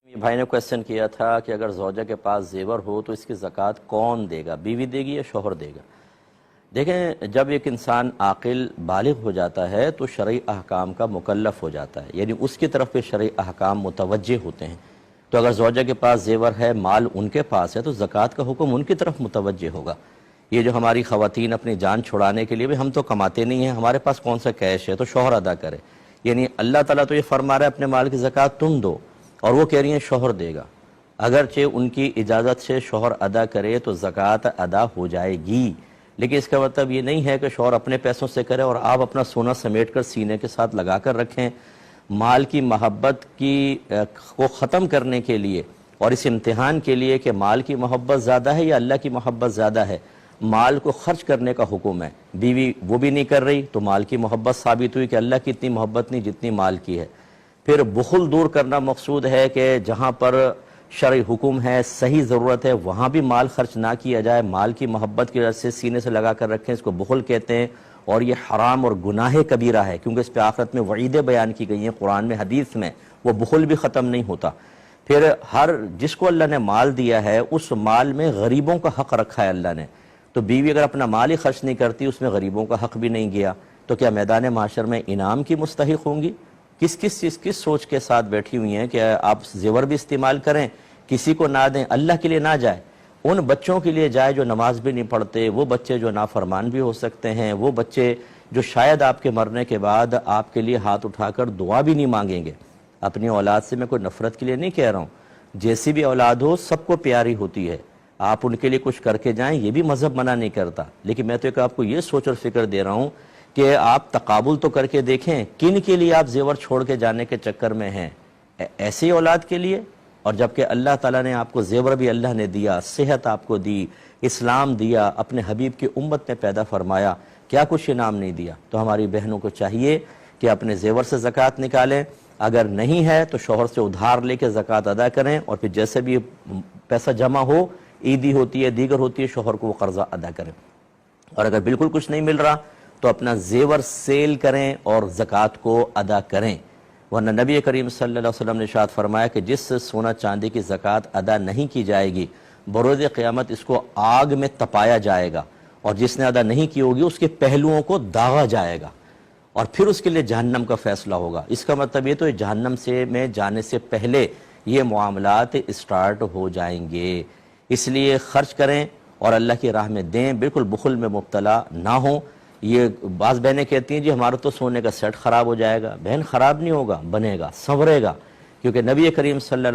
بھائی نے کویسچن کیا تھا کہ اگر زوجہ کے پاس زیور ہو تو اس کی زکوٰۃ کون دے گا، بیوی دے گی یا شوہر دے گا؟ دیکھیں، جب ایک انسان عاقل بالغ ہو جاتا ہے تو شرعی احکام کا مکلف ہو جاتا ہے، یعنی اس کی طرف پہ شرعی احکام متوجہ ہوتے ہیں۔ تو اگر زوجہ کے پاس زیور ہے، مال ان کے پاس ہے، تو زکوٰۃ کا حکم ان کی طرف متوجہ ہوگا۔ یہ جو ہماری خواتین اپنی جان چھڑانے کے لیے بھی ہم تو کماتے نہیں ہیں، ہمارے پاس کون سا کیش ہے، تو شوہر ادا کرے، یعنی اللہ تعالیٰ تو یہ فرما رہا ہے اپنے مال کی زکوٰۃ تم دو، اور وہ کہہ رہی ہیں شوہر دے گا۔ اگرچہ ان کی اجازت سے شوہر ادا کرے تو زکوٰۃ ادا ہو جائے گی، لیکن اس کا مطلب یہ نہیں ہے کہ شوہر اپنے پیسوں سے کرے اور آپ اپنا سونا سمیٹ کر سینے کے ساتھ لگا کر رکھیں۔ مال کی محبت کو ختم کرنے کے لیے اور اس امتحان کے لیے کہ مال کی محبت زیادہ ہے یا اللہ کی محبت زیادہ ہے، مال کو خرچ کرنے کا حکم ہے۔ بیوی وہ بھی نہیں کر رہی تو مال کی محبت ثابت ہوئی کہ اللہ کی اتنی محبت نہیں جتنی مال کی ہے۔ پھر بخل دور کرنا مقصود ہے کہ جہاں پر شرعی حکم ہے، صحیح ضرورت ہے، وہاں بھی مال خرچ نہ کیا جائے، مال کی محبت کی وجہ سے سینے سے لگا کر رکھیں، اس کو بخل کہتے ہیں، اور یہ حرام اور گناہ کبیرہ ہے، کیونکہ اس پہ آخرت میں وعیدیں بیان کی گئی ہیں قرآن میں، حدیث میں، وہ بخل بھی ختم نہیں ہوتا۔ پھر جس کو اللہ نے مال دیا ہے اس مال میں غریبوں کا حق رکھا ہے اللہ نے، تو بیوی اگر اپنا مال ہی خرچ نہیں کرتی، اس میں غریبوں کا حق بھی نہیں گیا، تو کیا میدان معاشر میں انعام کی مستحق ہوں گی؟ کس سوچ کے ساتھ بیٹھی ہوئی ہیں کہ آپ زیور بھی استعمال کریں، کسی کو نہ دیں، اللہ کے لیے نہ جائے، ان بچوں کے لیے جائے جو نماز بھی نہیں پڑھتے، وہ بچے جو نافرمان بھی ہو سکتے ہیں، وہ بچے جو شاید آپ کے مرنے کے بعد آپ کے لیے ہاتھ اٹھا کر دعا بھی نہیں مانگیں گے۔ اپنی اولاد سے میں کوئی نفرت کے لیے نہیں کہہ رہا ہوں، جیسی بھی اولاد ہو سب کو پیاری ہوتی ہے، آپ ان کے لیے کچھ کر کے جائیں، یہ بھی مذہب منع نہیں کرتا، لیکن میں تو ایک آپ کو یہ سوچ اور فکر دے رہا ہوں کہ آپ تقابل تو کر کے دیکھیں کن کے لیے آپ زیور چھوڑ کے جانے کے چکر میں ہیں، ایسی اولاد کے لیے؟ اور جبکہ اللہ تعالیٰ نے آپ کو زیور بھی اللہ نے دیا، صحت آپ کو دی، اسلام دیا، اپنے حبیب کی امت میں پیدا فرمایا، کیا کچھ انعام نہیں دیا؟ تو ہماری بہنوں کو چاہیے کہ اپنے زیور سے زکوٰۃ نکالیں، اگر نہیں ہے تو شوہر سے ادھار لے کے زکوٰۃ ادا کریں، اور پھر جیسے بھی پیسہ جمع ہو، عیدی ہوتی ہے، دیگر ہوتی ہے، شوہر کو وہ قرضہ ادا کریں۔ اور اگر بالکل کچھ نہیں مل رہا تو اپنا زیور سیل کریں اور زکوٰۃ کو ادا کریں، ورنہ نبی کریم صلی اللہ علیہ وسلم نے ارشاد فرمایا کہ جس سونا چاندی کی زکوٰۃ ادا نہیں کی جائے گی، بروز قیامت اس کو آگ میں تپایا جائے گا، اور جس نے ادا نہیں کی ہوگی اس کے پہلوؤں کو داغا جائے گا، اور پھر اس کے لیے جہنم کا فیصلہ ہوگا۔ اس کا مطلب یہ تو جہنم میں جانے سے پہلے یہ معاملات اسٹارٹ ہو جائیں گے۔ اس لیے خرچ کریں اور اللہ کی راہ میں دیں، بالکل بخل میں مبتلا نہ ہوں۔ یہ بعض بہنیں کہتی ہیں جی ہمارا تو سونے کا سیٹ خراب ہو جائے گا، بہن خراب نہیں ہوگا، بنے گا، سنورے گا، کیونکہ نبی کریم صلی اللہ